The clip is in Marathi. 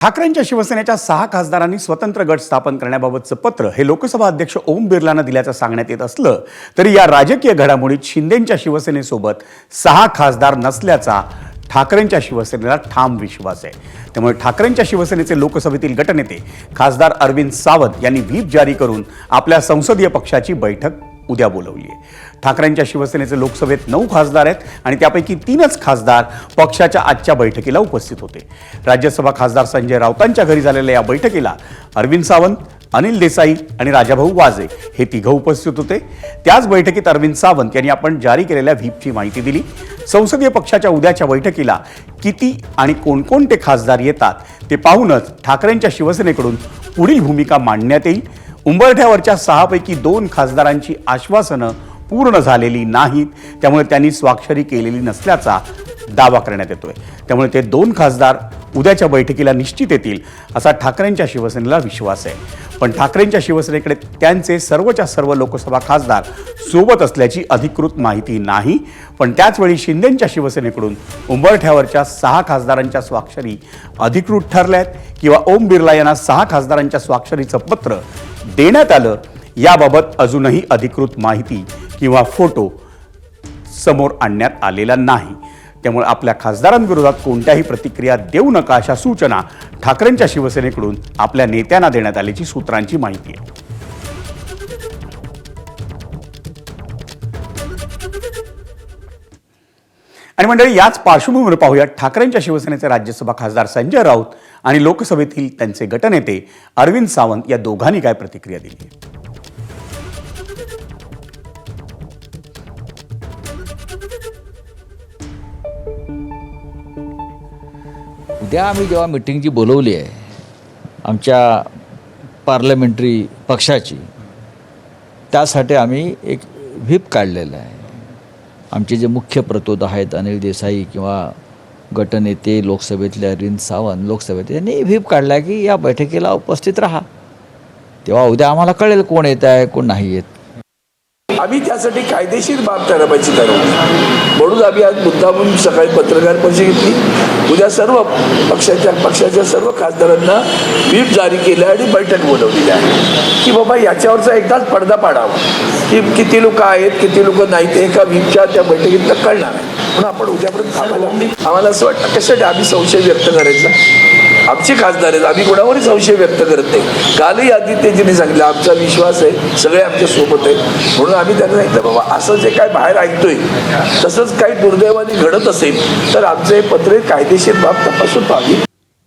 ठाकरेंच्या शिवसेनेच्या 6 खासदारांनी स्वतंत्र गट स्थापन करण्याबाबतचं पत्र हे लोकसभा अध्यक्ष ओम बिर्लांना दिल्याचं सांगण्यात येत असलं तरी या राजकीय घडामोडीत शिंदेंच्या शिवसेनेसोबत 6 खासदार नसल्याचा ठाकरेंच्या शिवसेनेला ठाम विश्वास आहे। त्यामुळे ठाकरेंच्या शिवसेनेचे लोकसभेतील गटनेते खासदार अरविंद सावंत यांनी व्हीप जारी करून आपल्या संसदीय पक्षाची बैठक उद्या बोलवली आहे। ठाकरेंच्या शिवसेनेचे लोकसभेत 9 खासदार आहेत आणि त्यापैकी 3च खासदार पक्षाच्या आजच्या बैठकीला उपस्थित होते। राज्यसभा खासदार संजय राऊतांच्या घरी झालेल्या या बैठकीला अरविंद सावंत, अनिल देसाई आणि राजाभाऊ वाजे हे तिघं उपस्थित होते। त्याच बैठकीत अरविंद सावंत यांनी आपण जारी केलेल्या व्हीपची माहिती दिली। संसदीय पक्षाच्या उद्याच्या बैठकीला किती आणि कोणकोणते खासदार येतात ते पाहूनच ठाकरेंच्या शिवसेनेकडून पुढील भूमिका मांडण्यात येईल। उंबरठ्यावरच्या 6 पैकी 2 खासदारांची आश्वासनं पूर्ण झालेली नाहीत, त्यामुळे त्यांनी स्वाक्षरी केलेली नसल्याचा दावा करण्यात येतोय। त्यामुळे ते 2 खासदार उद्याच्या बैठकीला निश्चित येतील असा ठाकरेंच्या शिवसेनेला विश्वास आहे। पण ठाकरेंच्या शिवसेनेकडे त्यांचे सर्वच्या सर्व लोकसभा खासदार सोबत असल्याची अधिकृत माहिती नाही। पण त्याचवेळी शिंदेंच्या शिवसेनेकडून उंबरठ्यावरच्या 6 खासदारांच्या स्वाक्षरी अधिकृत ठरल्यात किंवा ओम बिर्ला यांना 6 खासदारांच्या स्वाक्षरीचं पत्र देण्यात आलं याबाबत अजूनही अधिकृत माहिती किंवा फोटो समोर आणण्यात आलेला नाही। त्यामुळे आपल्या खासदारांविरोधात कोणत्याही प्रतिक्रिया देऊ नका अशा सूचना ठाकरेंच्या शिवसेनेकडून आपल्या नेत्यांना देण्यात आल्याची सूत्रांची माहिती आहे। आणि मंडळी, याच पार्श्वभूमीवर पाहूया ठाकरेंच्या शिवसेनेचे राज्यसभा खासदार संजय राऊत आणि लोकसभेतील त्यांचे गटनेते अरविंद सावंत या दोघांनी काय प्रतिक्रिया दिली आहे। उद्या आम्ही जेव्हा मीटिंग जी बोलवली आहे आमच्या पार्लमेंटरी पक्षाची, त्यासाठी आम्ही एक व्हीप काढलेला आहे। आमचे जे मुख्य प्रतोद आहेत अनिल देसाई किंवा गटनेते लोकसभेतले अरविंद सावंत लोकसभेत यांनी व्हीप काढला की या बैठकीला उपस्थित राहा। तेव्हा उद्या आम्हाला कळेल कोण येत आहे कोण नाही येत। आम्ही त्यासाठी कायदेशीर बाब ठरवायची ठरवली, म्हणून आम्ही आज मुद्दामून सकाळी पत्रकार परिषद घेतली। उद्या सर्व पक्षाच्या सर्व खासदारांना व्हीप जारी केलं आणि बैठक बोलवलेली आहे की बाबा याच्यावरचा एकदाच पडदा पाडावा की किती लोक आहेत किती लोक नाहीत, एका व्हीपच्या त्या बैठकीतनं कळणार आहे। म्हणून आपण उद्यापर्यंत आम्हाला असं वाटतं कशासाठी आम्ही संशय व्यक्त करायचा, आमचे खासदार आहेत, आम्ही कोणावरही संशय व्यक्त करत नाही। कालही आदित्यजींनी सांगितलं आमचा विश्वास आहे सगळे आमच्या सोबत आहेत, म्हणून आम्ही त्यांना सांगितलं बाबा असं जे काय बाहेर ऐकतोय तसंच काही दुर्दैवाने घडत असेल तर आमचं हे पत्र कायदेशीर बाब तपासून पाहावी।